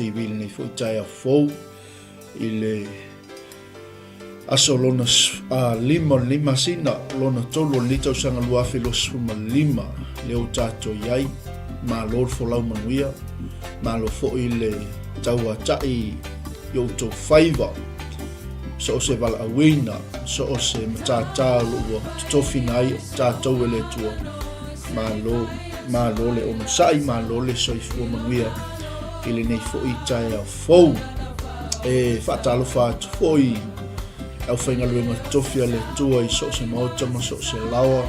TV nei fo Taeao fou i le aso lona lima sina lona tolu li tau sanga luafi lo suma lima le o tato iai Malū fo lau manuia Malū fo i le taua tai yo to faiva so se vala awina so se matata lo tofina ai tato le tua Malū le ono sai Malū le soifua manuia i le nei fo i Taeao fou e whaatalo whaatu fo i au whainga luenga tofia le tua i so se maotama so se lawa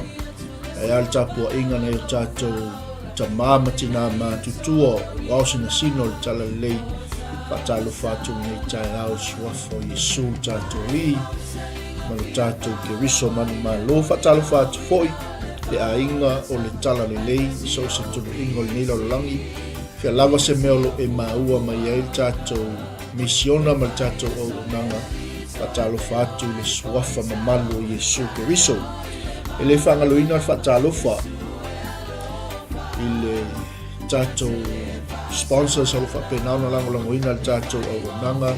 e al tapua inga nei o tātou ta māmatina mātutua wao sina sino le tala lei whaatalo whaatu nei Taeao suafo Iesu tātou i manu tātou ke riso manu Malū whaatalo whaatu fo i le a inga o le tala le lei so se tunu inga o le nila o langi fia lava se meolo e maua mai ai tātou misiona ma tātou o nanga whaatalo whaatu le suafa ma manu o Iesu ke riso e le whangaloina whaatalo wha i le tātou sponsors o whapenauna langolangoina le tātou o nanga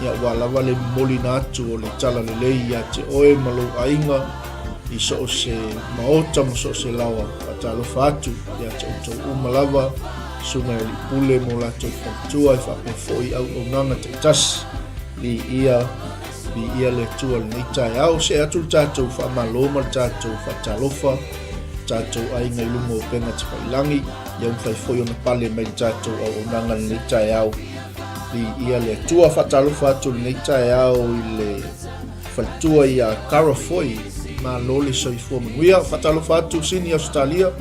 ia walawa le molina atu o le tala le lei ia te oe malo ainga i so se maota mo so se lawa whaatalo whaatu ia te utou umalawa sunga li pule mo lato whatua i whape foi au o nanga te tas li ia le tua le Taeao se atu tātou whamaloma tātou whaatalofa tātou ainga lungo o penga te whailangi iau whai foi o na pale mai tātou au o nanga le Taeao li ia le tua whaatalofa atu le Taeao i le whaitua i a karafoi Malū le soifua manuia whaatalofa atu sini Australia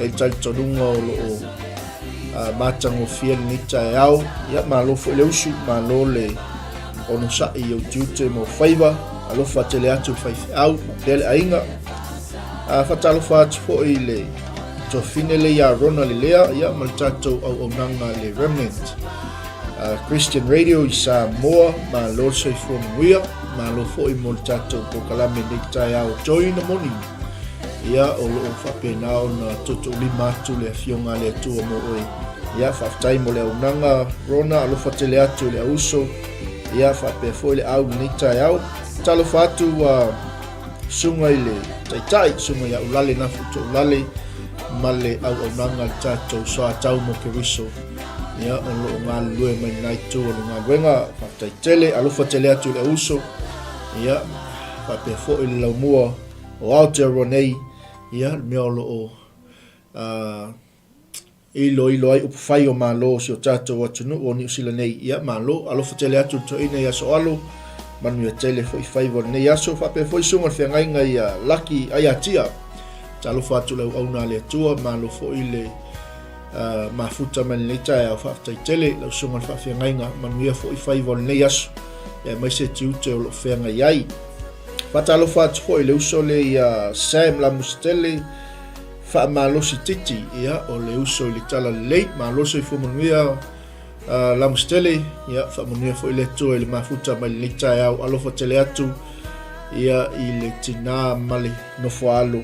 e taitonunga o loo matango fia le Taeao ia Malū fo le usu Malū le ono sai o tute mo faiva alofa tele atu fai au tele ainga whaatalofa atu fo i le tofine le ia rona le lea ia maltato au nanga le remnant Christian Radio i Samoa Malū soifua manuia Malū fo i maltato po kalame le Taeao joy in the morning ia o loo whapenao na toto lima atu le afionga le atua mo oe ia whaftai mo le aunanga rona alofa tele atu le auso ia whape foi le au ni Taeao talofa atu sunga i le taitai sunga ia ulale na futu ulale ma le aunanga le tatou soa tau mo ke riso ia o lo ngā lue mai nai tu o lo ngā luenga whaftai tele alofa tele atu le auso ia whape foi le laumua o Aotearoa nei ia mea o loo ilo ai upawhai o Malū si o tātou atunu o New Zealand nei ia Malū alofa tele atu toina ia so alo manu ia tele foi whaiwa nei aso whape foi sunga whiangainga ia laki ai atia talofa atu lau auna le atua Malū foi le mafuta mani nei Taeao whaftai tele lau sunga whiangainga manu ia foi whaiwa nei aso ia mai se tiute o lo whiangai ai Fatalofa atu foi le uso le ia Sam la mustele fa malosi titi ia o le uso le tala lei maloso I fumanuia la mustele ia fa manuia foi le to le mafuta mai le Taeao alofa tele atu ia I le tina male no foalo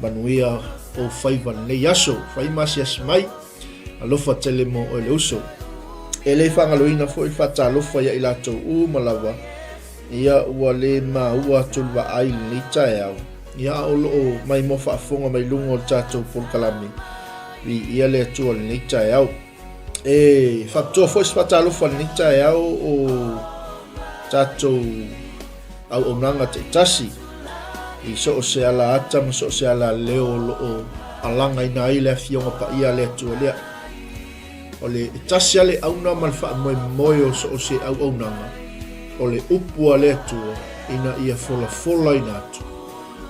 manuia o faiva le yaso fai masi asmai alofa tele mo o le uso ele fangaloina foi fatalofa ia ila to malawa ia ua le ua tulwa ai le Taeao ia o loo mai mo whaafonga mai lunga o tātou polkalami ia le atua le Taeao whaptoa fwoi whatalofa le Taeao o tātou au onanga te tasi I so o se ala ata ma so o se ala leo loo alanga ina ai le fionga pa ia le atua lea o le tasi ale auna mal wha moi o so o se au onanga o le upua le atua ina ia fola ina atu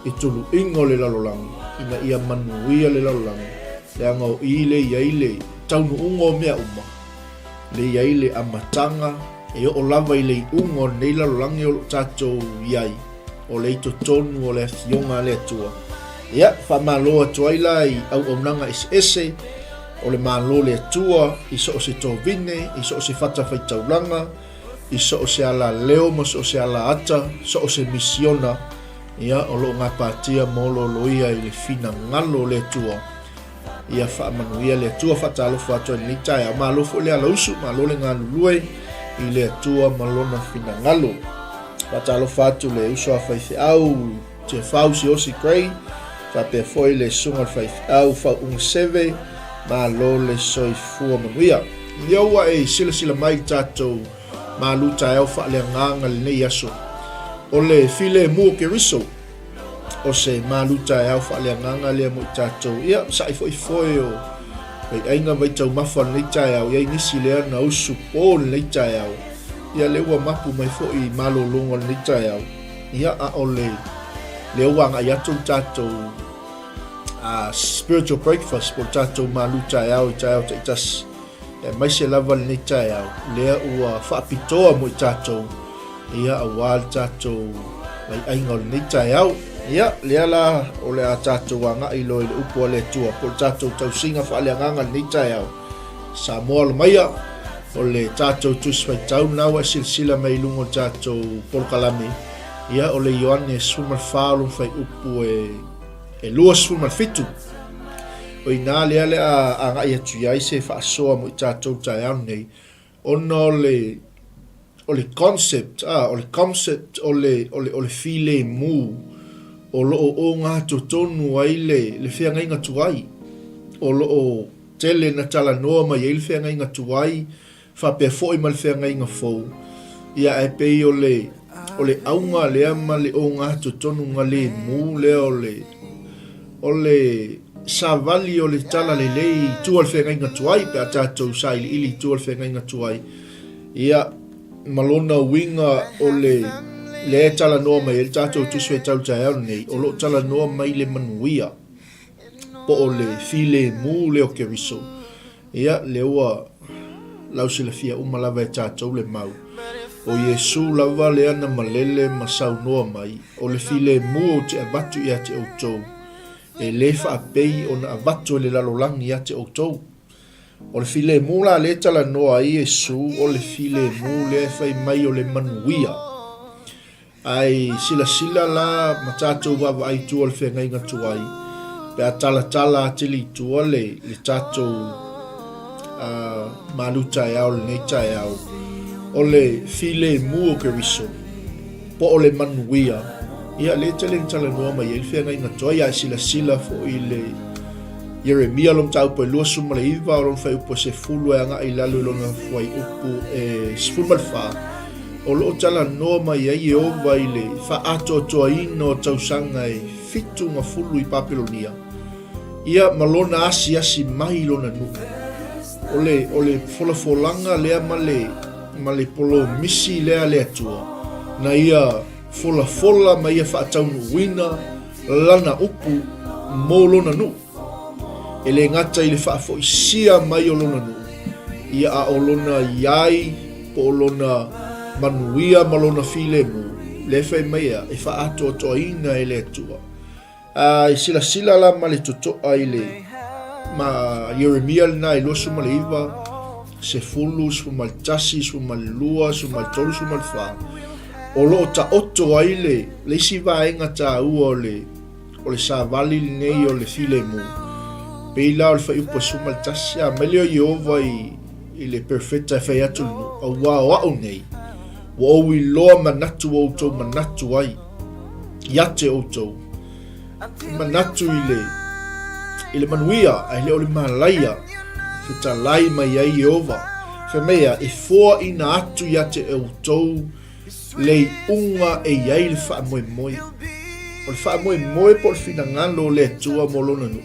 I tulu ingo le lalolanga ina ia manuia le lalolanga le anga o ile iaile taunu ungo mea uma le iaile amatanga e o lava I le ungo nei lalolanga o tatou iai o le ito tonu o le fionga le atua ia whamalo atua ila I au onanga ese o le malo le atua I so o se tovine I so o se fata faitaulanga I so o se ala leo ma so o se ala ata so o se misiona ia o lo ngā pātia molo loia I le fina ngalo le tua ia whaamanuia le tua whatalofa atua ni Taeao malofo le alausu malo le ngā lulue I le tua malona fina ngalo whatalofa atu le uso a whaithiau te 𝚟𝚑𝚙𝚎𝚘 grey whape foi le sunga whaithiau 𝚚𝚑𝚙𝚢𝚑 malo le soifua manuia ia ua sila mai tātou Malū Taeao whaaleagaga le nei aso o le file mua ke riso o se Malū Taeao whaaleagaga lea mo I tātou ia sai foi o ainga vai tau mafa nei Taeao ia nisi lea na usu po nei Taeao ia le ua mapu mai foi malolonga nei Taeao ia a o le ua ngai atu tātou spiritual breakfast po tātou Malū Taeao I Taeao te itasi mai se lava nei Taeao lea ua whaapitoa mo I tātou ia a wāl tātou mai ainga nei Taeao ia lea la o le a tātou a ngai lo I le upua le tua po tātou tausinga whaaleagaga nei Taeao sa moa lo maia o le tātou tuswai tau nawa silsila mai lungo tātou polkalami ia o le Ioane sfumalwhalo whai upu e lua sfumalfitu o ina lea le a ngai atu iai se whaasoa mo I tātou Taeao nei ona o le concept o le file mu o loo o ngā totonu ai le whiangainga tuai o loo tele na tala noa mai le whiangainga tuai whapea foi ma le whiangainga fou ia e pei o le aunga lea ma le o ngā totonu ngā le mu lea o le savali o le tala le lei tua le whiangainga tuai pe a tātou sa ili tua le whiangainga tuai ia malona winga o le tala noa mai le tātou tuswe tau Taeao nei o lo tala noa mai le manuia po o le file mu leo ke riso ia le ua lausila fia umalava e tātou le mau o Yesu lava le ana malele masau noa mai o le file mu o te avatu ia te outou e le whaapei o na avatu le lalolangi ia te outou o le file mu la le tala noa I Yesu o le file mu le fai mai o le manuia ai sila la matatou wawa ai tua le whengainga tuai pe a tala atili tua le tatou Malū Taeao le nei Taeao o le 𝚘𝚘𝚘𝗎 o ke riso po o le manuia ia le tele tala noa mai ele fenga inga toa ia sila fo i le Yeremia lom tau po lua suma le iwa lom fai upo se fulu e anga i lalu longa fuai upu sfulu malfa o lo tala noa mai ai e ova i le fa ato toa ino tausanga e fitu nga fulu i Papilonia ia malona asi mai lona nu o le folafolanga lea ma le polo misi lea le atua na ia fola ma ia whaataunu wina lana upu mo lona nu e le ngata i le whaafoisia mai o lona nu ia a o lona iai po o lona manuia ma lona 𝚘𝚘𝚘𝗎 le whai mai a e whaato toina e le atua i sila la ma le totoa i le ma Yeremia na i losu ma le iwa se fulu su mal tasi su mal lua su mal tolu su mal fa o lo ta oto ai le si vaenga ta ua o le sa vali nei o le 𝚘𝚘𝚘𝗎 peila o le fai upo su mal tasi a meleo Iova i le perfecta e fai atu a ua o nei wa o i loa manatu o tau manatu ai iate o tau manatu i le manuia ai le o le malaia fita lai mai ai Iova fe mea e foa ina atu iate e o tau le unga e iai le wha moe o le wha moe po le fina ngalo le tua mo lona nu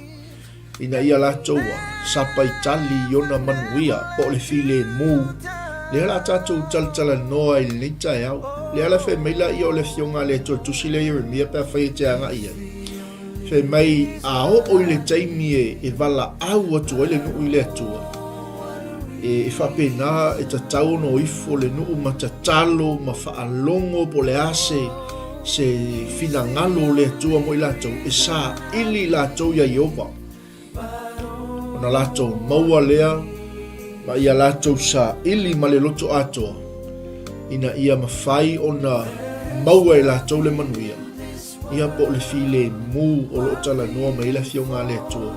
ina ia la toua sapa i tali iona manuia po le 𝚘𝚘𝚘𝗎 le la tatou tala noa i le nei Taeao le ala fe meila i o le fionga le tusi le Yeremia pe fai te anga ia fe mai a o i le taimi e vala au atu ele nu i le atua e whapena e tatau no ifo le nu ma tatalo ma whaalongo po le ase se finangalo le atua mo i latou e sa ili latou ia Iova ona latou maua lea ma ia latou sa ili ma le loto atoa ina ia mawhai ona maua e latou le manuia ia po le 𝚘𝚘𝚘𝗎 o lo tala noa mai la fionga le atua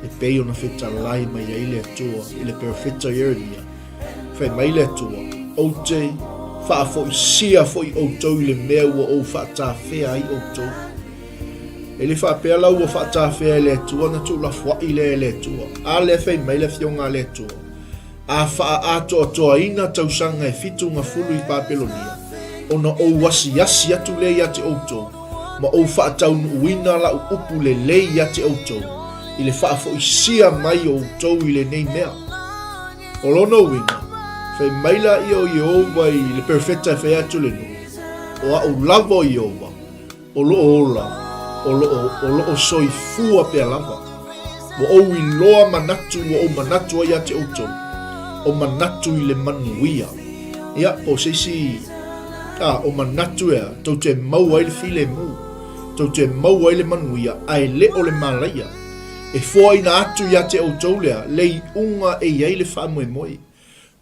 e pei ona feta lai mai ai le atua i le perfecta Yeremia fai mai le atua o te whaafoisia fo i o tau i le mea ua o whaatawhea ai o tau e le whaapea lau ua whaatawhea le atua na tu la fwai le atua a le fai mai le fionga le atua a wha ato toa ina tausanga e fitu nga fulu i Papilonia ona o wasi atu le iate o tau ma o whaataunu uina la upu le lei ate o tau i le whaafoisia mai o tau i le nei mea o lono uina fai maila i o Iova i le perfecta fai atu le nu o a o lava Iova o lo ola o lo o soifua pe lava o i loa manatu o manatu ai ate o tau o manatu i le manuia ia po seisi o manatu ea tau te mau ai le 𝚘𝚘𝚘𝗎 tau te mau ai le manuia ai le o le malaia e foa ina atu ia te o tau lea le unga e iai le wha moe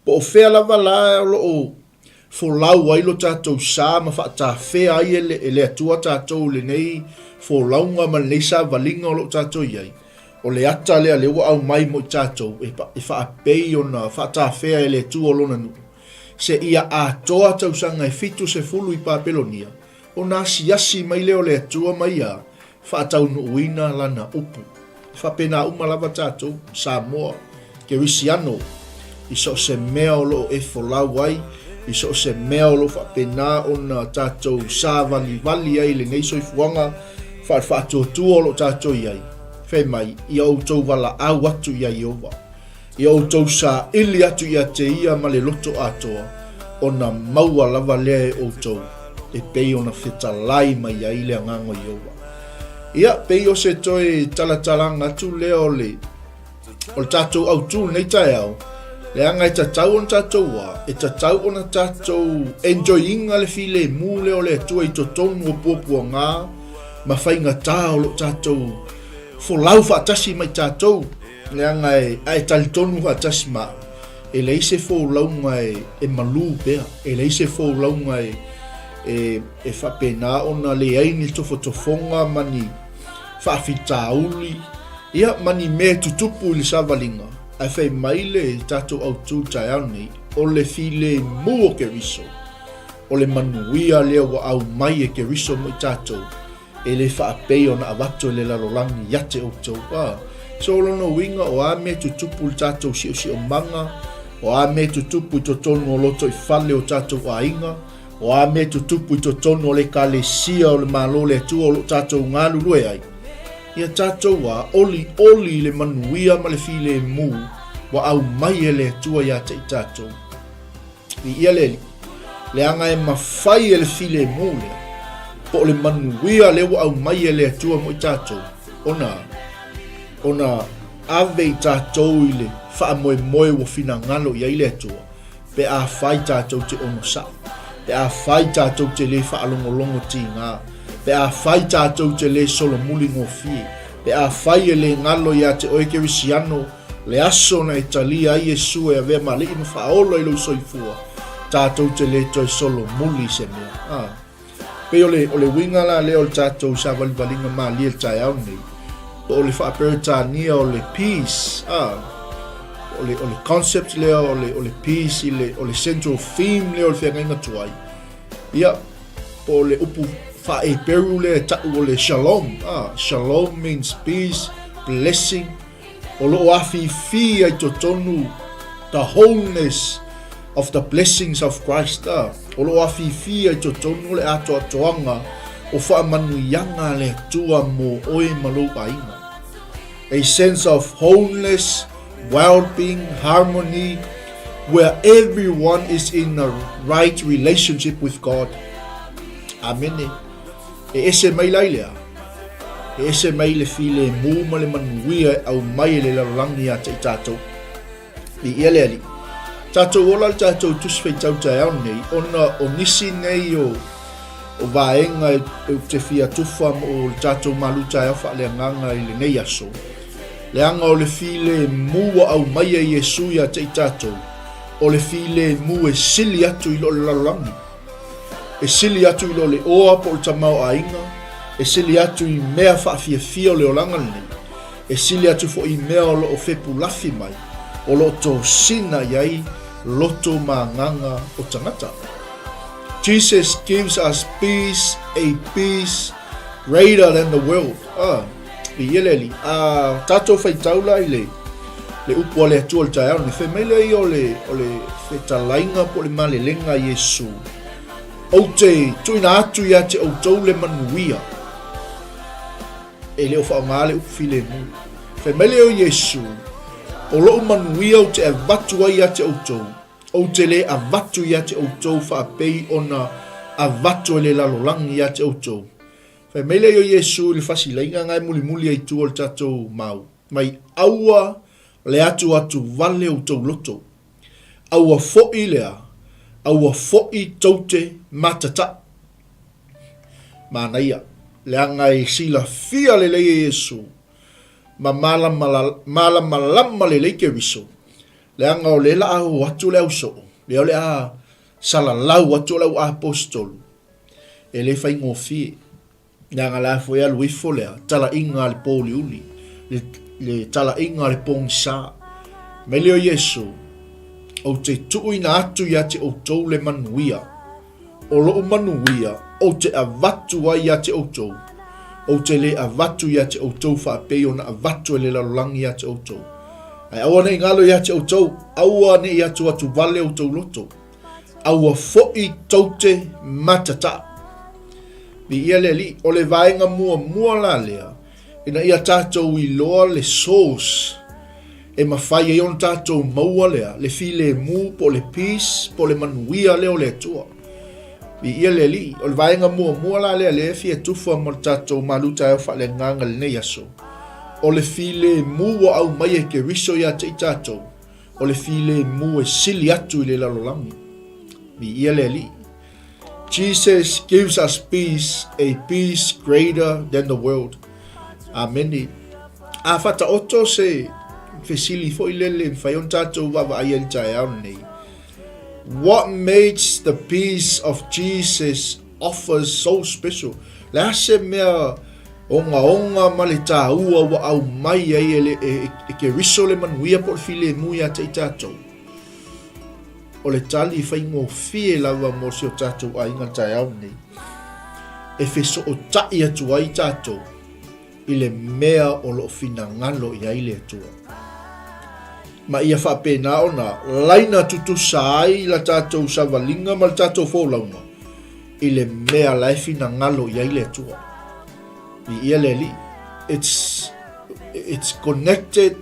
po o whea lava la o lo o folau ai lo tātou sā ma wha tā whea ai e le atua tātou le nei folaunga ma le sa valinga o lo tātou iai o le ata lea le ua au mai mo tātou e wha apei o na wha tā whea e le atua o lona nu se ia a toa tausanga e fitu se fulu i Papilonia o nā siasi mai leo le atua mai a whaatau no uina lana upu whapena umalava tātou Samoa ke risiano i so se mea o lo e folau ai i so se mea o lo whapena o na tātou sa vali ai le nei soifuanga whaatotua o lo tātou iai whai mai i au tau wala au atu ia Iova i au tau sa ili atu ia te ia ma le loto atoa o na maua lava lea e o tau e pei o na whetalai mai ai le angango Iova ia pei o se toi talatalanga atu lea o le tātou au tū nei Taeao le anga e tatau on tātou wa e tatau o na tātou enjoyinga le 𝚘𝚘𝚘𝗎 leo le atua i totonu o puapua ngā ma whainga tā o lo tātou folau whaatasi mai tātou le anga e talitonu whaatasi ma e leise fōlaunga e Malū pea e leise fōlaunga e whapena ona le aini tofotofonga mani whaafitauli ia mani me tutupu li savalinga ai fai mai le tatou au tu Taeao nei, o le file mu o Keriso, o le manuia lea wa au mai e Keriso mo i tatou, e le whaapei o na awato le lalolangi yate o tau. So lono winga o a me tutupu le tatou si o manga, o a me tutupu i to tonu o loto i fale o tatou a inga, o a me tutupu i to tonu o le kalesia o le Malū le atua o lo tatou ngalu lue ai. Ia tatou wa oli le manuia ma le file mu wa au mai e le atua ia te i tatou. I ia le anga e mawhai e le file mu lea, po le manuia le wa au mai e le atua mo i tatou. Ona ave i tatou i le wha moe wa fina ngalo i le atua, pe a whai tatou te ono sa, pe a whai tatou te le wha alongolongo ti ngā, pe a whai tatou te le solo muli ngō fie, pe a whai e le ngalo ia te oe Kerisiano, le aso na e talia i Yesu e avea mali i mawhaolo i lo soifua, tatou te le toi solo muli se mea. Pe o le winga la le o le tatou sa valivalinga ma li el Taeao nei, o le whaaperetania o le peace, o le concept lea o le peace, o le central theme lea o le whengainga tuai. Ia, po le upu whae peru lea tau o le shalom. Shalom means peace, blessing. O lo afi fi ai to tonu the wholeness of the blessings of Christ. O lo afi fi ai to tonu le ato atoanga o whaamanuianga le tua mo oe Malū ainga. A sense of wholeness, well-being, harmony, where everyone is in a right relationship with God. Amen. E ese mai lai lea. E ese mai le file mu ma le manuia au mai le lalangi a te tatou. I ia lea li. Tatou ola le tatou tuswhai tau Taeao nei, ona o nisi nei o vaenga e te fia tufa o le tatou Malū Taeao Faaleagaga i le nei aso. Le anga o le file mu au mai e Yesu ia te tatou. O le file mu e sili atu i lo le lalangi. E sili atu i lo le oa po le tamau ainga. E sili atu i mea whaafia o le olanga nei. E sili atu fo i mea o lo o fepu lafi mai. O lo to sina iai loto maanganga o tangata. Jesus gives us peace, a peace greater than the world. I eleli. Tato fai taula i le upo le atua le Taeao. Ne fe mele i o le fe talainga po le malelenga Yesu. O te tuina atu ia te outou le manuia. E leo whaongale upu file mu. Fe mele o Yesu. O loo manuia o te avatu ai a te outou. O te le avatu ia te outou whaapei ona avatu le lalolangi ia te outou. Fai mele o Yesu le fasilainga ngai muli ai tu o le tatou mau. Mai aua le atu vale o tau loto. Aua fo'i lea. Aua fo'i taute matata. Manaia. Le ngai sila fia le lei Yesu. Ma malama le lei Keriso. Le anga o le la au atu le au so. Le o le a salalau atu le au apostolu. E le fai ngofie. Nga la foi al wifo lea. Tala inga le poli uli. Le tala inga le pong sa. Mele o Yesu. O te tuuina atu ia te outou le manuia. O loo manuia. O te avatu ai ia te outou. O te le avatu ia te outou whaapei o na avatu le lalangi ia te outou. Ai aua nei ngalo ia te outou. Aua nei ia tu atu vale outou loto. Aua fo'i taute matata. Bi ia le li. O le vaenga mua la lea. Ina ia tatou i loa le source. E mawhai e on tatou maua lea. Le file mu po le peace. Po le manuia leo le atua. Bi ia le li. O le vaenga mua la lea le fia tufa mo tatou Malū Taeao Faaleagaga le nei aso. O le file mu wa au mai e Keriso ia te tatou. O le file mu e sili atu i le lalolangi. Bi ia le li. Jesus gives us peace, a peace greater than the world. Amen. A fata oto se fesili fo ilele fai on tatou vava ai el Taeao nei. What makes the peace of Jesus offers so special? La se mea onga ma le tāua wa au mai ai e ke riso le manuia po le file muia te i tātou. O le tali whaingo fie lawa mo si o tātou a inga Taeao nei. E wheso o tai atu ai tātou i le mea o lo fina ngalo i aile atua. Ma ia whapena ona laina tutu sai la tātou savalinga ma le tātou fōlaunga i le mea lai fina ngalo i aile atua. I ia le li. It's connected.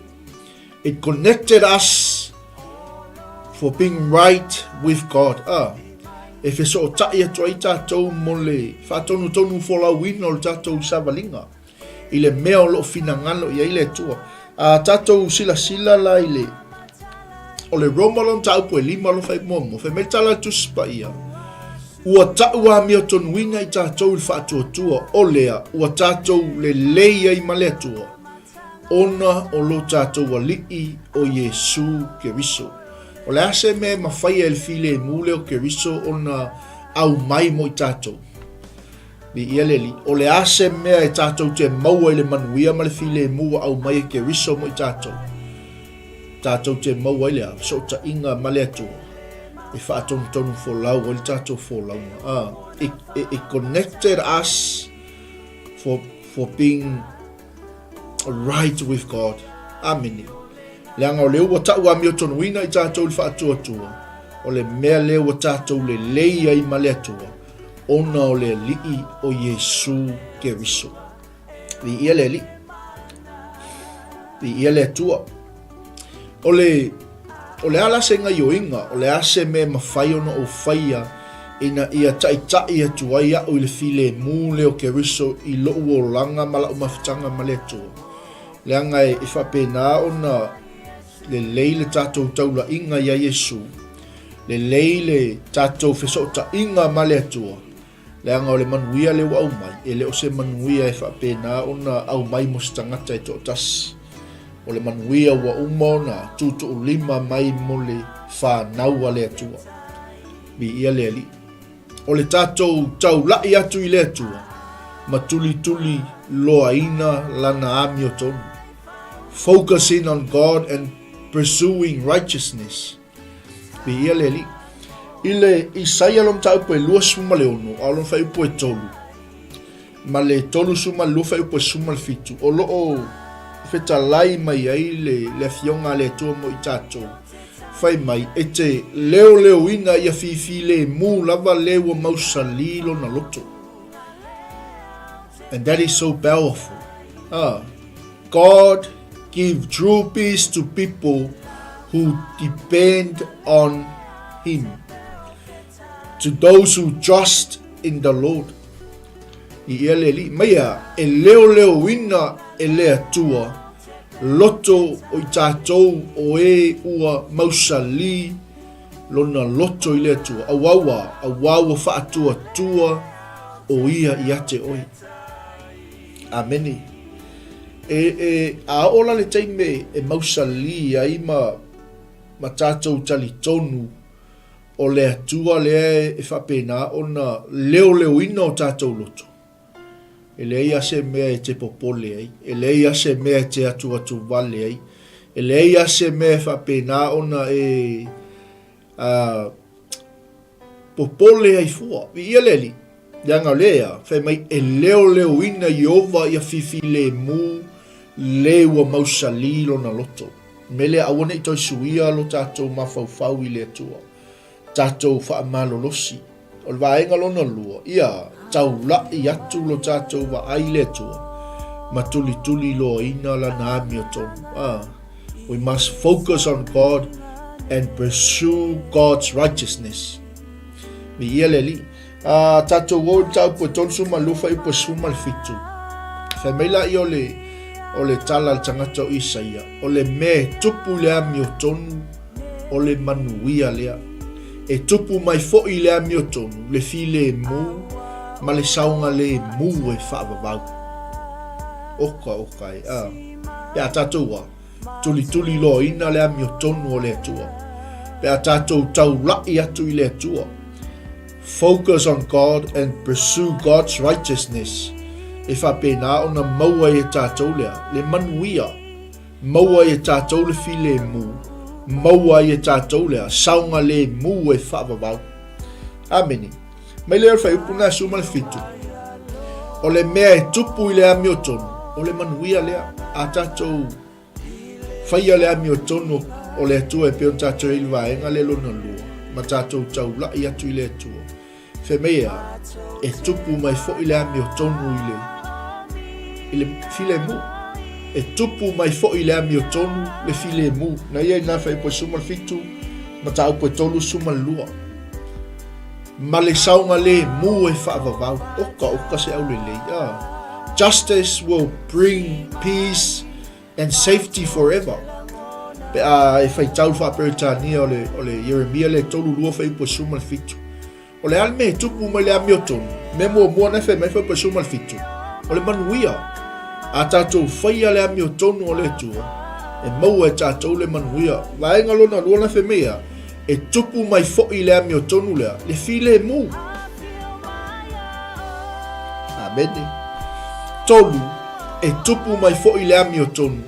It connected us for being right with God. E wheso o tai atu ai tātou mo le whatonu wholauina o le tātou savalinga i le mea o lo fina ngalo i aile atua. Tātou sila la i le o le romalon taupu e lima lo whai momo whai me tala tuspa ia. Ua taua mi o tonuina i tātou il whaatuatua o lea ua tātou le leia i male atua. Ona o lo tātou a lii o Yesu Keriso. O le ase me mawhai el file mule o Keriso ona au mai mo i tātou. Bi ia leli, o le ase mea e tātou te maua i le manuia ma le file mua au mai e Keriso mo i tātou. Tātou te maua i lea, so ta inga ma le atua. E whaatonu wholau o le tātou wholau. It connected us for being right with God. Amen. Leanga o leo wa tau a mio tonuina i tātou le whaatuatua. O le mea leo wa tātou le leia i ma le atua. Ona o le lii o Yesu Keriso. Vi ia le li. Vi ia le atua. O le ala se ngai o inga, o le ase me mawhai ona o whaia ina ia tai atu ai au i le file mule o Keriso i loo o langa mala o mawhitanga ma le atua. Leanga e whapena ona le leile tātou taula inga ia Yesu. Le leile tātou whesota inga ma le atua. Leanga o le manuia le au mai, e le o se manuia e whapena ona au mai mo se tangata e tōtas. O le manuia wa umona tutu o lima mai mo le whānaua le atua. Bi ia le ali. O le tātou tau lai atu i le atua. Ma tuli loa ina lana ami o tonu. Focusing on God and pursuing righteousness. Bi ia le ali. Ile Isaia lom tau po e lua suma le ono, a lom whai po e tolu. Ma le tolu suma lua whai po e suma le fitu. O loo feta lai mai ai le fionga le tua mo i tātou. Whai mai e te leo ina ia fifi le mu lava leo mausalilo na loto. And that is so powerful. God give true peace to people who depend on Him. To those who trust in the Lord. I ia le li, maia e leo ina e lea tua, loto o i tātou o e ua mausali lona loto i lea tua, awawa whaatua tua o ia i ate oi. Ameni. A ola le teime e mausali ai ma tātou tali tonu o le atua lea e whapena ona leo ina o tātou loto. E lei ase mea e te popole ai. E lei ase mea e te atu vale ai. E lei ase mea e whapena ona e popole ai fua. Ia leli. Ianga lea. Whai mai e leo ina Iova ia fifi le mu leua mausali lona loto. Mele awane i toi suia lo tātou mawhau i le atua. Tātou whaamalolosi. O le vaenga lona lua. Ia tau la i atu lo tātou wa aile atua. Ma tuli lo ina la nami o tonu. We must focus on God and pursue God's righteousness. Mi ia le li. Tātou o tau po tonu suma lufa i po suma le fitu. Whai meila i o le tala le tangata o Isaia. O le me tupu le ami o tonu o le manuia lea. E tupu mai fo i le ami o tonu, le fi le mu, ma le saunga le mu e whaavavau. Oka e. Pea tātou tuli lo ina le ami o tonu o le atua. Pea tātou tau lai atu i le atua. Focus on God and pursue God's righteousness. e whapena o na maua e tātou lea, le manuia, maua e tātou le file mu, maua e tātou lea, saunga le mu e whaavavau. Ameni. Mai leo whai upuna suma le fitu. O le mea e tupu i le ami o tonu, o le manuia lea, a tātou whaia le ami o tonu, o le atua e peo tātou ilu vaenga le lona lua, ma tātou tau la i atu i le atua. Whemea, e tupu mai fo i le ami o tonu i le file mu. E tupu mai fo i le ami o tonu le file mu. Na ia i nā whai po suma fitu, ma tau po tolu suma lua. Ma le saunga le mu e whaavavau. Oka se au le lei. Justice will bring peace and safety forever. Pe e whai tau whaperitania o le Jeremia le tolu lua whai po suma fitu. O le alme tupu mai le ami o tonu. Me mua na whai mai whai po suma fitu. O le manuia. A tātou whaia le ami o tonu o le tua. E maua e tātou le manuia. Vaenga lona luana whemea. E tupu mai fo'i le ami o tonu lea. Le file mu. Amene. Tolu. E tupu mai fo'i le ami o tonu.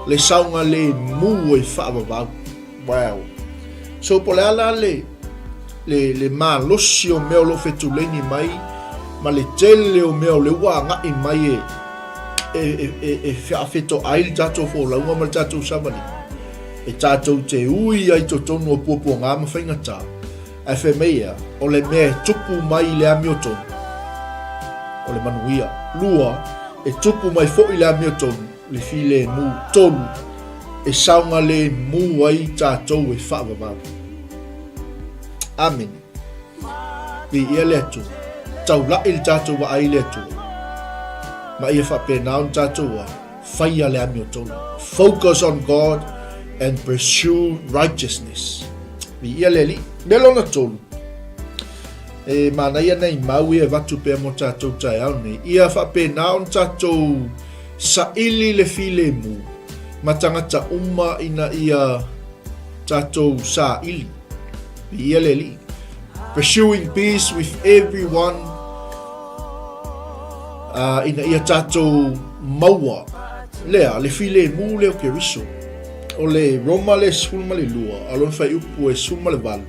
Le saunga le mu e whaavavau. Wow. So po le ala le mālosi o mea lo whetuleni mai. Ma le tele o mea le ua ngai mai e whiawheto aili tātou fō launga ma le tātou samani. E tātou te ui ai to tonu o puapua ngā mawhainga tā. E whemea, o le mea tupu mai le ami o tonu. O le manuia. Lua, e tupu mai fo i le ami o tonu. Le file mu tonu. E saunga le mu ai tātou e whaavavau. Amen. Pi ia le atu. Tau la il tātou wa ai le atu. Ma ia whapena on tātou wa. Whaia le ami o tonu. Focus on God and pursue righteousness. Mi ia le li. Melona tolu. E mana ia nei mau ia watu pia mo tātou Taeao nei. Ia whapena on tātou sa ili le file mu. Ma tangata uma ina ia tātou sa ili. Mi ia le li. Pursuing peace with everyone. Ina ia tātou maua. Lea, le file mu leo ke riso. O le Roma le suma le lua. Alon fai upu e suma le valu.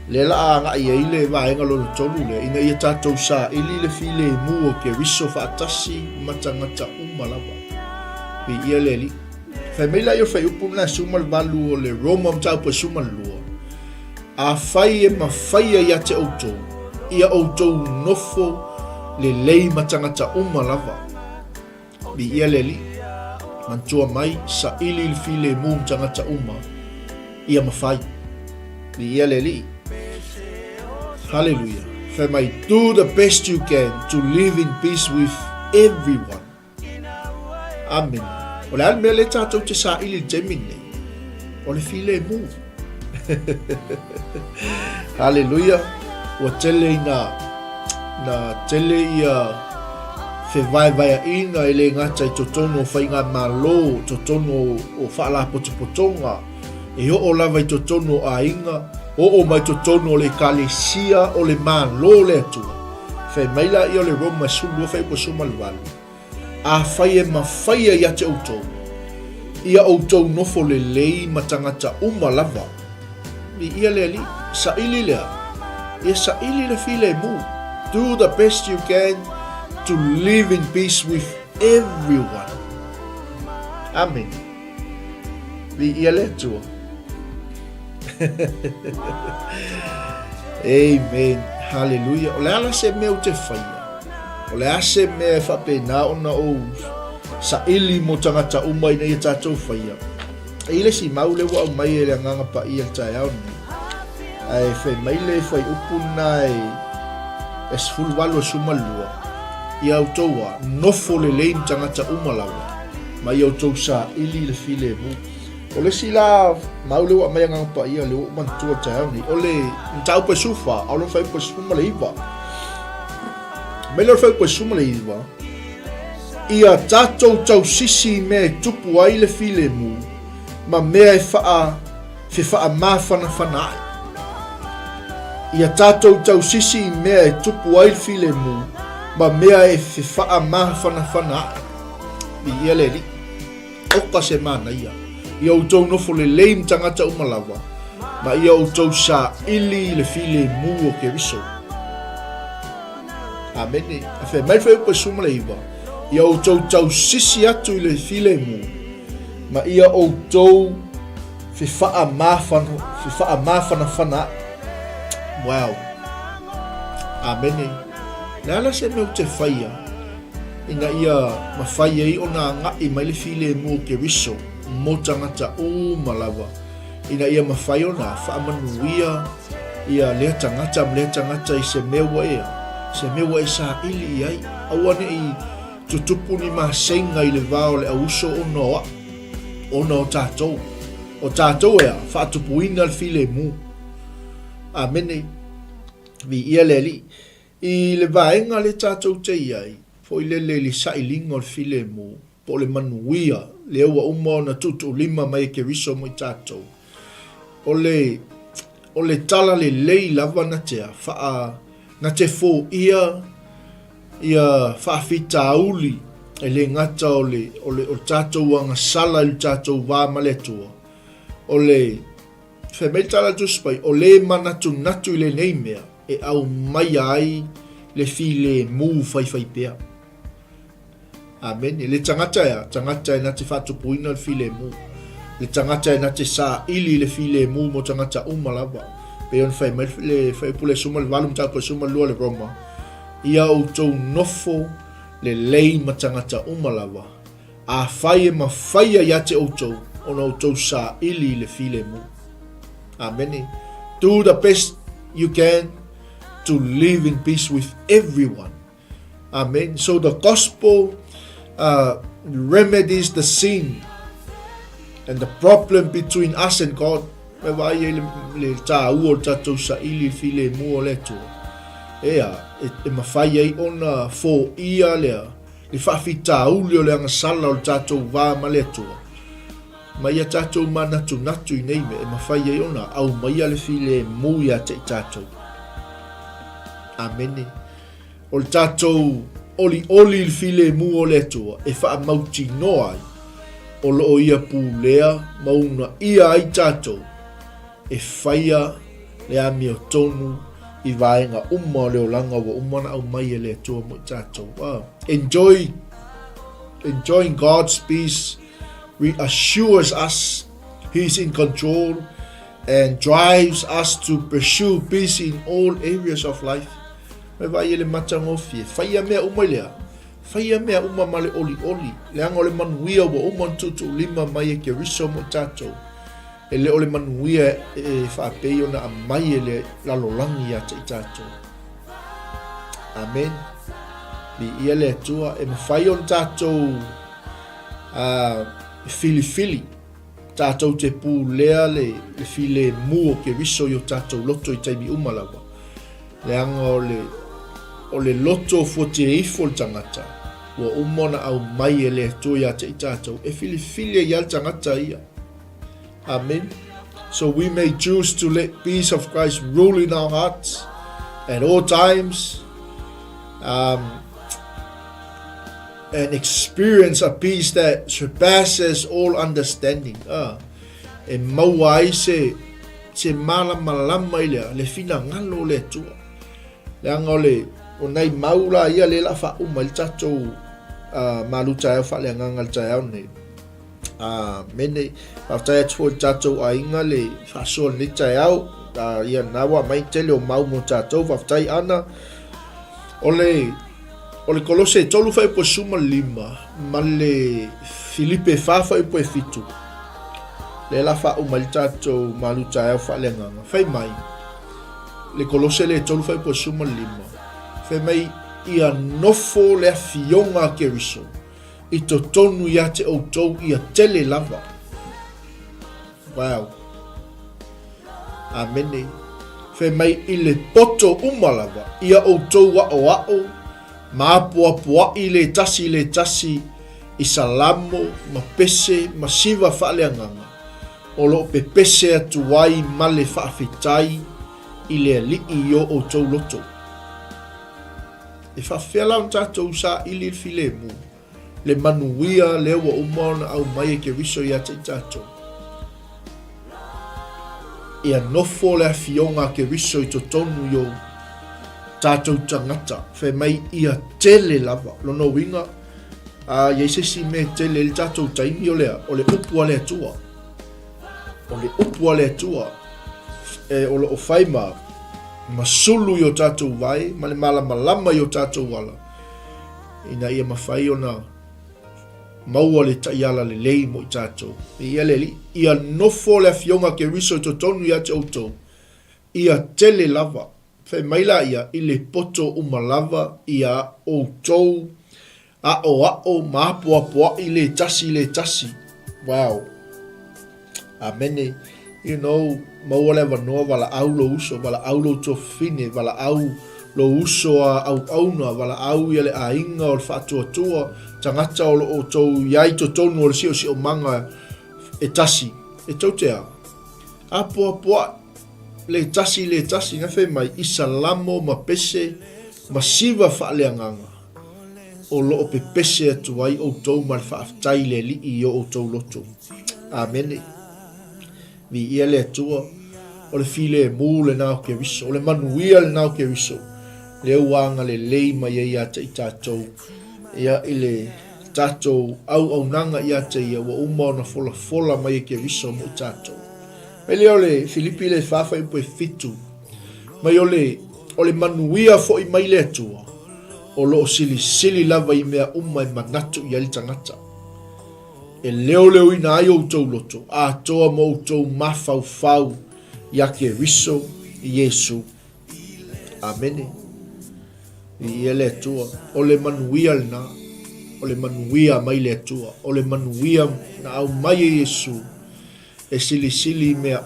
Le la anga ia ile vaenga lo tolu le. Ina ia tātou sa ili le file mu o ke riso whaatasi matangata umalava. Pi ia le li. Fai meila ia fai upu na suma le valu o le Roma mtau pa suma le lua. A fai e mawhaia ia te outou. Ia outou nofo le lei matangata umalava. Bi ia le li. Mantua mai sa ili il file mu matangata uma. Ia mawhai. Bi ia le li. Hallelujah. Fai mai do the best you can to live in peace with everyone. Amen. O le almea le tātou te sa ili te mine. O le file mu. Hallelujah. Ua tele ina na tele ia whewai vai ina ele ngata i totono whai ngā Malū, totono o whaala potopotonga, e o lava i totono a inga, o mai totono o le kalesia o le Malū le atua. Whai maila i o le Roma sulu whai po suma le walu. A whai e mawhaia ia te outou. Ia outou nofo le lei matangata uma lava. I ia le li, sa ili lea. Ia sa ili le file mu. Do the best you can to live in peace with everyone. Amen. Vi ia le tua. Amen. Hallelujah. O le ala se mea te whaia. O le ase mea whapena ona o sa ili mo tangata umai na ia tātou whaia. E ile si mau le wau mai e le nganga pa ia Taeao ni. Ai whai mai le whai upuna e sfulu walo sumalua. I autoua nofo le lein tangata umalawa. Ma i autou sa ili le file mu. O le sila mau le wau mai nganga pa ia le wau mantua Taeao ni. O le ntau pa sufa, au le whai pa suma le iwa. Mai le whai pa suma le iwa. Ia tātou tau sisi me tupu ai le file mu. Ma mea e wha mawhana whanai. Ia tātou tau sisi mea e tupu ai file mu. ma mea e whewha ma whana i ia le li oka se mana ia i au tau nofo le leim tangata umalawa ma i au tau sa ili le file mu o ke riso amene a whai mai whai upa suma le iwa i au tau sisi atu i le file mu ma i au tau whewha ma whana wow amene Nala se meu te whaia ina ia mawhaia i ona ngai mai le file mo ke riso mo tangata o malawa ina ia mawhaia ona whaamanuia ia lea tangata i se mewa e sa ili ai awane i tutupu ni masenga i le vao le auso ona o tātou ea whaatupuina le file mo amene vi ia le li I le vaenga le tātou te iai, po i le sailinga o le file mo, po le manuia, le ua umao na tutu lima mai ke riso mo i tātou. O le tala le lei lava na tea, na te fō ia whaafita auli, e le ngata o tātou anga sala i tātou wā maletua. O le whemei tala tuspai, o le manatu natu i le neimea, e au mai ai le file mu fai pea. Amen. Le tangata e na te whatupuina le file mu. Le tangata e na te sa ili le file mu mo tangata umalawa. Pe on fai le fai pule suma le valum tako suma lua le Roma. Ia o tau nofo le lei ma tangata umalawa. A fai e ma fai ia te o tau sa ili le file mu. Amen. Do the best you can to live in peace with everyone. Amen. So the gospel remedies the sin and the problem between us and God. Le Taeao o tatou sa ili file mua le tua. Ea, e mawhai ei ona fō ia lea. Le whawhita uli o le anga sala o tatou wā ma le tua. Ma ia tatou ma natu i nei me, e mawhai ei ona au maia le file mu ia te tatou. Amene. O le tātou oli le file mu o le tua e wha mauti noai o lo ia pūlea mauna ia ai tātou e whaia le ami o tonu i vaenga umma o leo langa wa umana au mai e le tua mo tātou. Wow. Enjoying God's peace reassures us He's in control and drives us to pursue peace in all areas of life. Me vai ele matangofi, faia mea uma lea, faia mea uma male oli, le anga ole manuia wa uma tutu lima mai e ke riso mo tātou, e le ole manuia e whaapei ona a mai e le lalolangi a te tātou. Amen. Bi ia le tua, e mawhai on tātou fili, tātou te pū lea le file mua ke riso yo tātou loto i taimi umalawa. Le anga o le loto fuate eifo tangata wa umona au mai e le toia te tātou e fili ia tangata ia. Amen. So we may choose to let peace of Christ rule in our hearts at all times and experience a peace that surpasses all understanding. E maua ai se malama ilea le fina ngalo le tua. Le anga o nei maula ia le la fa uma il tatou Malū Taeao Faaleagaga le Taeao nei. Mene whaftai atu o tatou ainga le whasoa ni Taeao ia nawa mai tele o mau mo tatou whaftai ana o le kolose tolu fai po suma lima ma le Filipe fai po e fitu le la fa uma il tatou Malū Taeao Faaleagaga fai mai le kolose le tolu fai po suma lima fai mai ia nofo le afionga ke riso i to tonu ia te outou ia tele lava. Wow. Amene. Fai mai i le poto umalava ia outou wa'o ma apua i le tasi i salamo ma pese ma siva Faaleagaga o lo pepese atu wai ma le whaafetai i le ali'i o outou loto. e whawhela o tātou sa ili file mu. Le manuia le wa umona au mai ke riso ia te tātou. Ia nofo le fionga ke riso I to tonu yo tātou tangata. Whe mai ia tele lava. Lono winga, Iesesi me tele le tātou taimi o lea, o le upua le atua. O le upua le atua. O le o whaima, masulu yo tātou vai, ma le malama yo tātou wala. Ina ia mawhai o na maua le taiala le lei mo I tātou. Ia le li, ia nofo le fionga ke riso I to tonu ia te autou. Ia tele lava. Whai maila ia, I le poto umalava, ia autou, a o maapoapoa I le tasi. Wow. Amene. You know, maua le wanoa wala au lo uso, wala au lo tofine, wala au lo uso au auna, wala au ia le ainga o le whatua, tangata o lo tau iai to tonu o le si o manga e tasi, e tau te au. Apoa le tasi, nga whai mai isalamo ma pese, ma siwa Faaleagaga. O lo o pe pese atu ai o tau ma le whaaftai le li I o tau loto. Amene. Vi ia le atua, o le file mu le nao ke riso, o le manuia le nao ke riso, le uanga le lei mai ia te I tātou, ia I le tātou au nanga ia te ia wa umau na fola mai ke riso mo I tātou. Mai le o le Filipi le whawhai po e fitu, mai o le manuia fo I mai le atua, o lo sili lava I mea umai manatu I ali tangata. E leo ina ai o tau loto, a toa mo tau mafau ia ke riso I Yesu. Amene. I ia le atua, o le manuia lina, o le manuia mai le atua, o le manuia na au mai e Yesu, e sili mea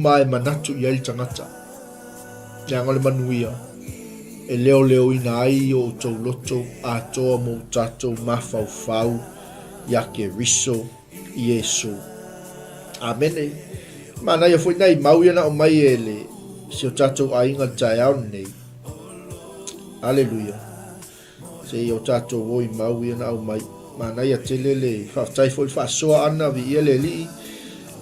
mai manatu I ali tangata. Ianga le manuia, e leo ina ai o tau loto, a toa mo tatou mafau ia ke riso I Yesu. Amene. Mana ia foi nei mau ia na o mai ele se o tatou ainga Taeao nei. Aleluia. Se o tatou oi mau ia na o mai. Mana ia tele le whaftai foi whasoa ana vi ia le li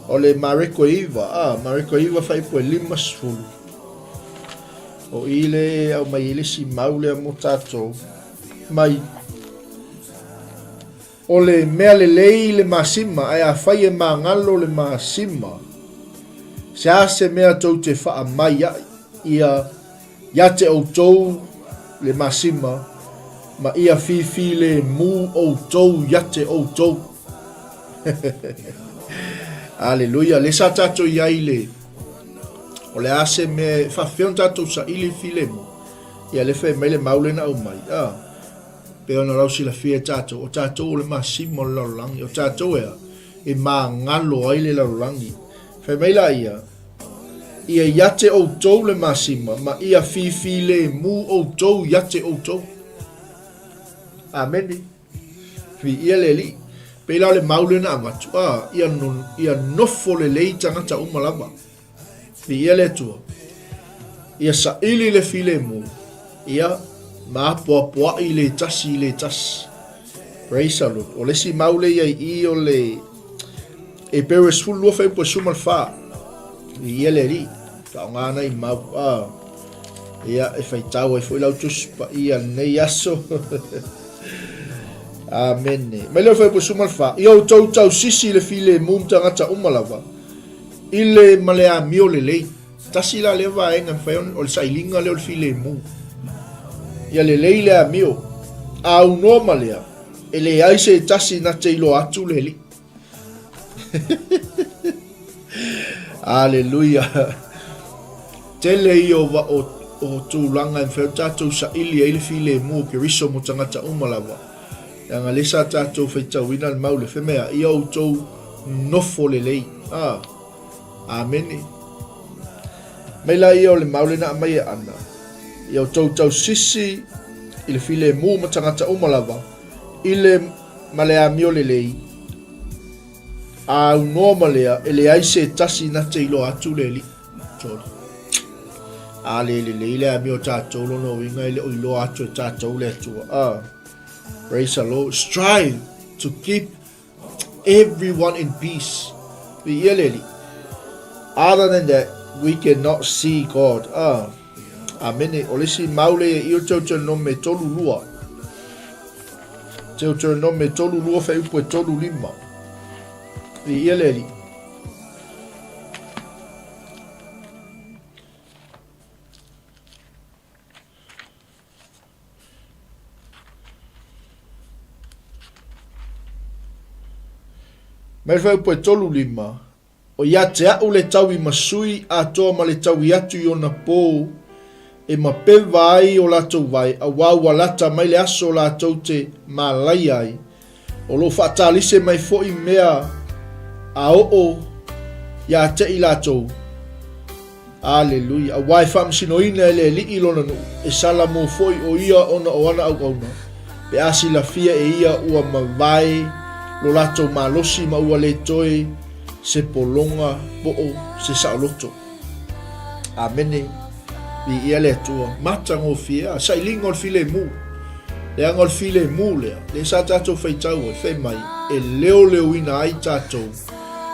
o le mareko iwa. Mareko iwa fai po e 5 sfulu. O ile au mai ele si mau le mo tatou. Mai o le mea le lei le masima, ai a whai e ngalo le masima. Se a se mea tau te wha mai ia te o tau le masima, ma ia fifi le mu o tau ia te o tau. Aleluia, le sa tato iai le. O le a se me whawhion tato sa ili file mo. Ia le whai mai le maule na o mai. Pe ona rau sila fia tātou, o tātou le masimo le laurangi, o tātou e ngalo ai le laurangi. Whai meila ia iate o tau le masima, ma ia fifi le mu o tau iate o tau. Amene. Fi ia le li, pe lau le maule na amatu, ia nofo le lei tangata umalava. Fi ia le tua, ia sa ili le file mu, ia ma poa I le tasi. Praise the Lord. O le si maule I o le e peres fulu fai po sumal fa. I ele ri. Ka ngana I mau ia e fai tau e foi lautus pa ia nei aso. Amen. Mai lo fai po sumal fa. Ia o tau sisi le file mum tangata umalava. Ile malea mio le lei. Tasi la leva engan fai o le sailinga le o file mum. Ia le leile a mio, au noma lea, e le aise tasi na te ilo atu le li. Aleluia. Tele I o tūlanga en wheo tātou sa ili e le file mua ke riso mo tangata umalawa. Nga le sa tātou whaitau ina le maule whemea, ia o tau nofo le lei. Amene. Meila ia o le maule na mai e ana. Ia o tau sisi I le file mu ma tangata umalawa I le malea mio le lei a unoa malea e le aise tasi na te ilo atu le li. Ale le amio tato no winga le ilo ato tato le tua. Praise the Lord. Strive to keep everyone in peace. Other than that, we cannot see God. Amen. Olisi maule io tau no me tolu lua. Tau no me tolu lua fai upo tolu lima. Mai fai upo tolu lima. O ia te au le tau I masui a toa ma le tau I atu I ona pō e ma pewa ai o latou vai a waua lata mai le aso latou te malai ai o lo whaatalise mai fo'i mea a o ia te I latou. Aleluia. A wai whamsinoina le li I lona nu e sala mo fo'i o ia ona o ana au auna pe asi la fia e ia ua mawai lo latou malosi ma ua le toi se polonga po'o se saoloto. Amene. Bi ia le tua. Mata ngō fia. Sa ilinga o file mu. Le anga o file mu lea. Le sa tatou whaitau e whai mai. E leo ina ai tatou.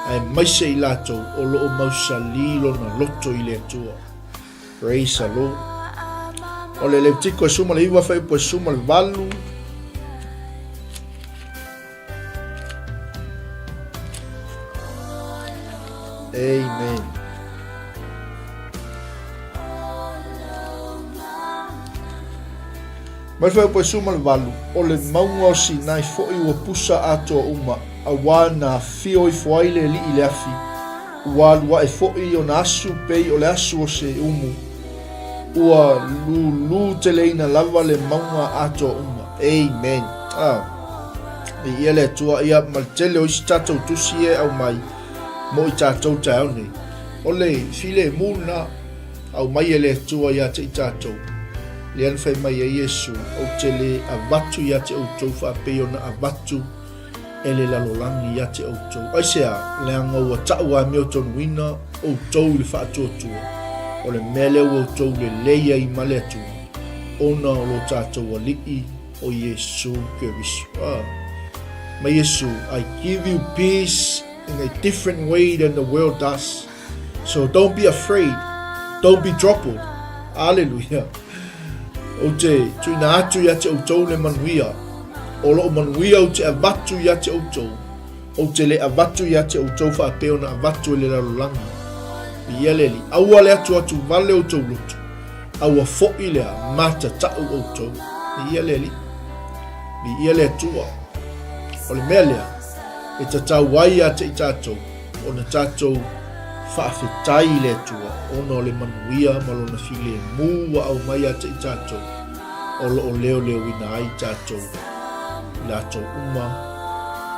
Ai maise I latou. O loo mausa lilo na loto I le tua. Praise the Lord. O le leutiko e suma le iwa whai po e suma le valu. Amen. Mai whai po e suma le valu. O le maunga o Sinai fo'i ua pusa atoa uma. A wā na fio I foaile li I le afi. Ua lua e fo'i o na asu pei o le asu o se umu. Ua lulu te leina lava le maunga atoa uma. Amen. I ia le tua ia maltele o isi tatou tusi e au mai. Mo I tatou Taeao nei. O le file muna au mai e le tua ia te I tatou. Le an fai mai e Yesu o te le avatu ia te outou whaapei ona avatu e le lalolangi ia te outou. Aisea le anga ua tau a meo tonu ina outou le whaatuatua. O le mele outou le leia I male atua. Ona o lo tatou a lii o Yesu Keriso. Ma Yesu, I give you peace in a different way than the world does. So don't be afraid. Don't be troubled. Hallelujah. O te tuina atu ia te outou le manuia. O loo manuia o te avatu ia te outou. O te le avatu ia te outou whaapeo na avatu le larolangi. Ia leli. Aua le atu vale outou lutu. Aua fo'i lea mata tau outou. Ia leli. Ia le atua. O le mea lea. E tatau wai a te I tatou. O na tatou whaafetai le atua. O na o le manuia malona file mua au mai a te I tatou. O lo leo ina ai tatou. Latou uma.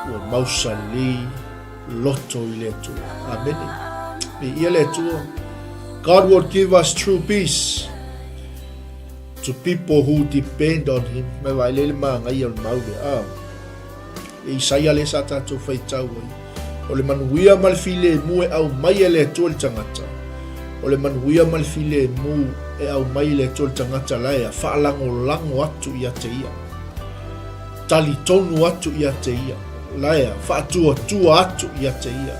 Ua mausa li loto I le atua. Amen. Ia le atua. God will give us true peace to people who depend on Him. Me vai lele maa ngai al maule. Isaia le sa tatou whaitau ai. O le manuia malfile mu e au mai e le tol tangata. O le manuia malfile mu e au mai le tol tangata laia. Whaalango atu ia te ia. Tali tonu atu ia te ia. Laia. Whaatua atu ia te ia.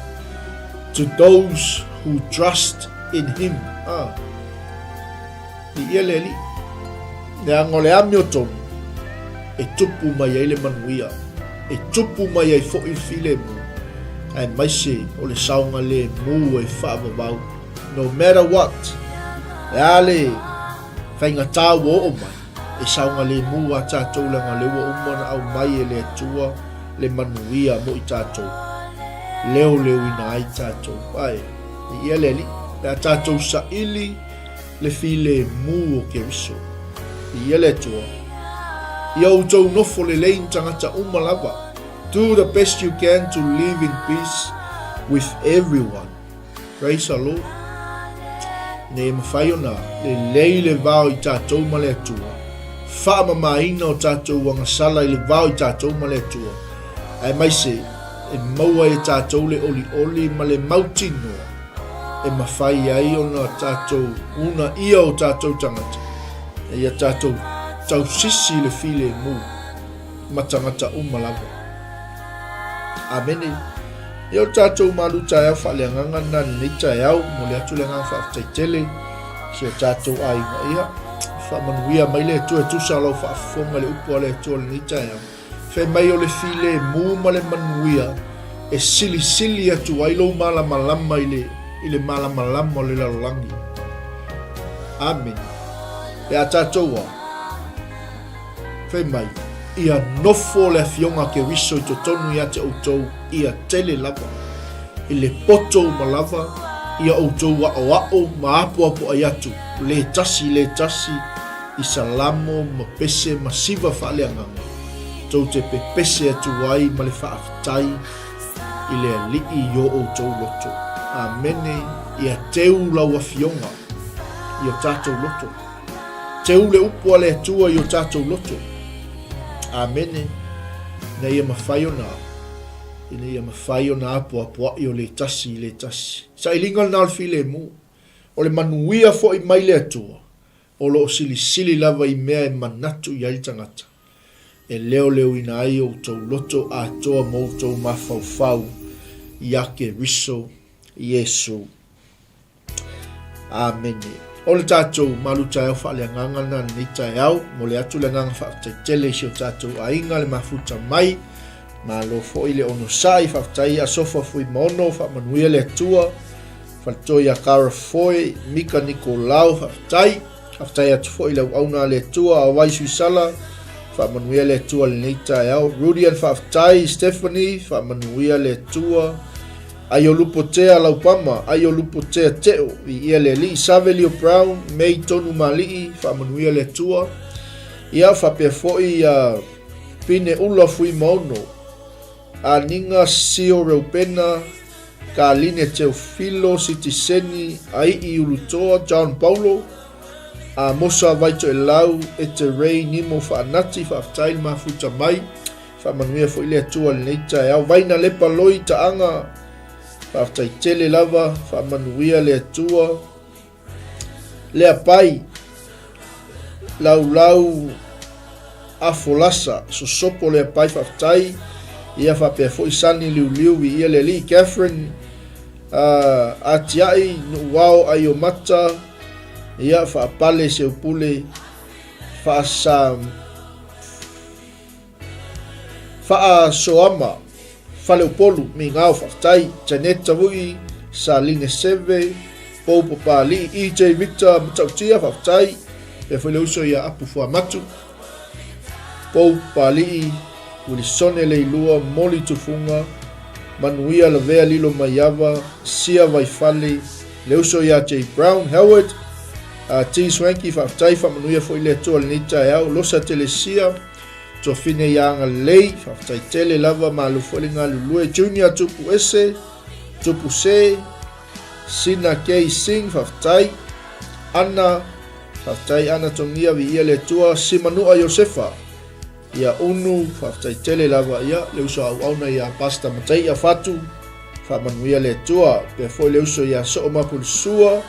To those who trust in Him. Ia le li. Ne angole amio tonu. E tupu mai e le manuia. E tupu mai ai fo'i file mu. Ai maise o le saunga le mu e whaavavau. No matter what. E ale whainga tāua o mai. E saunga le mu a tātou langa lewa umana au mai e le tua le manuia mo I tātou. Leo ina ai tātou. Ai, ia le li. Le tātou sa ili le file mu o Keriso. Ia le tua. Ia outou nofo le lein tangata umalava. Do the best you can to live in peace with everyone. Praise the Lord. Ne mawhai ona le lei le vau I tātou ma le atua. Whaamamaina o tātou wanga sala I le vau I tātou ma le atua. Ai maise e maua e tātou le oli ma le mautinoa. e mawhai ai o na tātou una ia o tātou tangata. E ia tātou tau sisi le file mū ma tangata umalawa. Amene. Ia o tātou Malū Taeao Faaleagaga na nei Taeao mo le atu le ngā whaaftaitele si o tātou ainga ia. Whaamanuia mai le tu e tusa lau whaafonga le upo le tu le nei Taeao. Whai mai o le file mū ma le manuia e sili sili atu ai lo malama i le malama o le lalolangi. Amen. E a tātou a. Whai mai. Ia nofo le fionga ke wiso I totonu ia te outou ia tele lava. I le poto malava ia outou wa'o ma apo ai atu. Le tasi I salamo ma pese ma siva Faaleagaga. Tau te pepese atu ai ma le whaafitai I le alii o outou loto. Amene ia teu lau a fionga I o tātou loto. Teu le upo le atua I o tātou loto. Amene na ia mawhai o nā. Ina ia mawhai o nā apo I o le tasi. Sa ilinga nā file mū. O le manuia fo I mai le atua. O lo sili lava I mea e manatu I ai tangata. E leo ina ai o tau loto a toa mo tau mawhau I ake riso Yesu. Amene. O le tātou Malū Taeao Faaleagaga na nei Taeao mo le atu le nganga whaaftaitele si o tātou ainga le mafuta mai ma lo fo I le ono sai whaaftai a sofa fui maono whaamanuia le atua whaltoi a kara foi Mika Nikolau whaaftai atu fo I le auna le atua a waisui sala whaamanuia le atua le nei Taeao Rudian whaaftai Stephanie whaamanuia le atua Ai o lupo tea laupama, ai o lupo tea teo, I ia le li, Savelio Brown, mei tonu malii, whaamanuia le tua. Ia whapea foi pine ula fui maono, a ninga sio reupena, ka line teo filo, sitiseni, ai I ulutoa, John Paulo, a mosa vaito e lau, e te rei nimo whaanati, whaaftail mafuta mai, whaamanuia foi le tua le neita, au vaina lepa loi taanga, whaaftaitele lava, whaamanuia le atua, le apai, lau afolasa, sosopo le apai whaaftai, ia whapea fo isani liu I ia le li, Catherine, atiai, nuwao ai o mata, ia whaapale se upule, soama, Fale upolu mi ngau whaftai, Janet Tavui, Saline Seve, Pau Papali, EJ Victor, Matautia whaftai, Pea whele uso ia apu fua matu, Pau Papali, Wilisone Leilua, Moli Tufunga, Manuia Lavea Lilo Maiava, Sia Vaifale, Le uso ia J. Brown, Howard, T. Swanky whaftai, Whamanuia fo ile atua le Taeao, Losa Telesia, Tofine yanga lei, whaftaitele lava Malū Whalinga Lulue Junior tupu ese, tupu se, Sina Kei Sing whaftai, Ana tongia vi ia le tua, Simanua Josefa, ia unu whaftaitele lava ia, leuso au auna ia pasta matai a fatu, whamanuia le tua, pe foi leuso ia soomapulisua,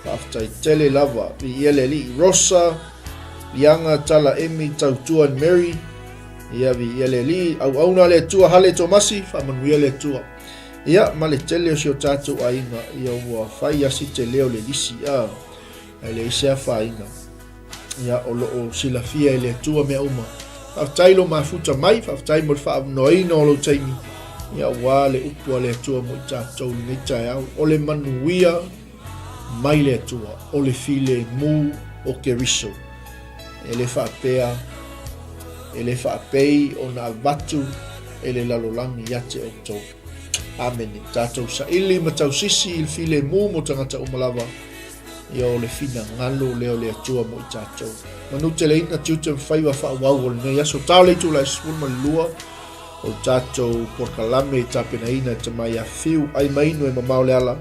whaftaitele lava, vi ia le li Rosa, Yanga tala emi tautua Mary, ia vi ia le li au auna le tua hale Tomasi whamanuia le tua ia ma le tele o si o tātou ainga ia ua whai asi te leo le lisi le isea whainga ia o loo silafia le tua mea uma whaftailo mafuta mai whaftai mo le whaamnoina o lo taimi ia ua le upua le tua mo I tātou le Taeao o le manuia mai le tua o le file mū o ke riso e le whapea e le whaapei o na watu e le lalolangi iate o tau. Amen. Tātou sa ili ma tau sisi il file mū mo tangata umalawa ia o le fina ngalo leo le atua mo I tātou. Manu te le ina tiuta mwhaiwa whaawau o le nei aso tau le tu la ispun ma lua o tātou porkalame I tāpena ina te mai a whiu ai mainu e mamau le ala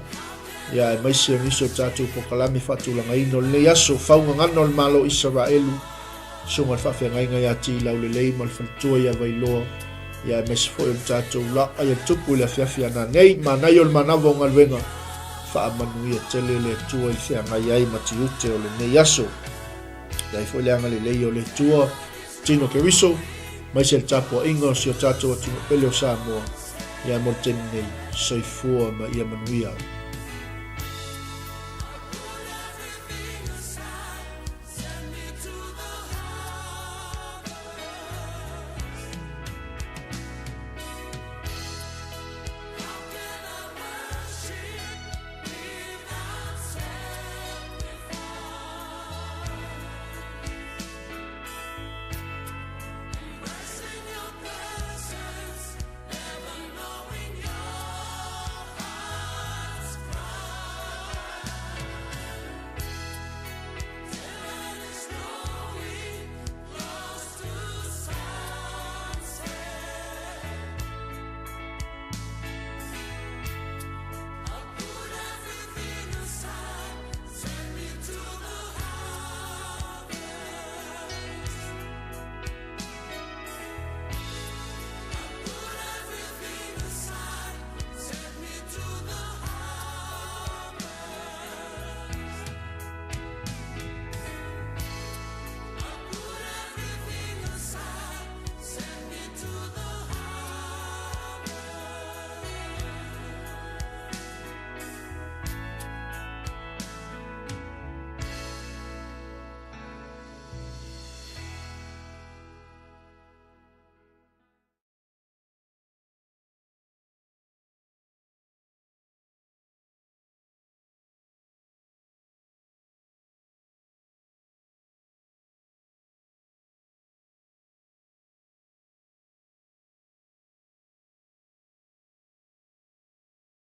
ia e maisi ang iso tātou porkalame whatulanga ino le nei aso whaunga ngano le malo Israelu Sunga whawhiangainga ia ti lau le lei mal whantua ia vailoa ia e mesi fo il tātou la ai tupu le fiafia na nei ma nai o le manawa o ngalwenga whaamanuia tele le tua I whea ngai ai matiute o le nei aso. Iai fo leanga le lei o le tua tino ke riso, mai se le tapo ingo si o tato o tino pele o Samoa, ia mo tene nei soifua ma ia manuia.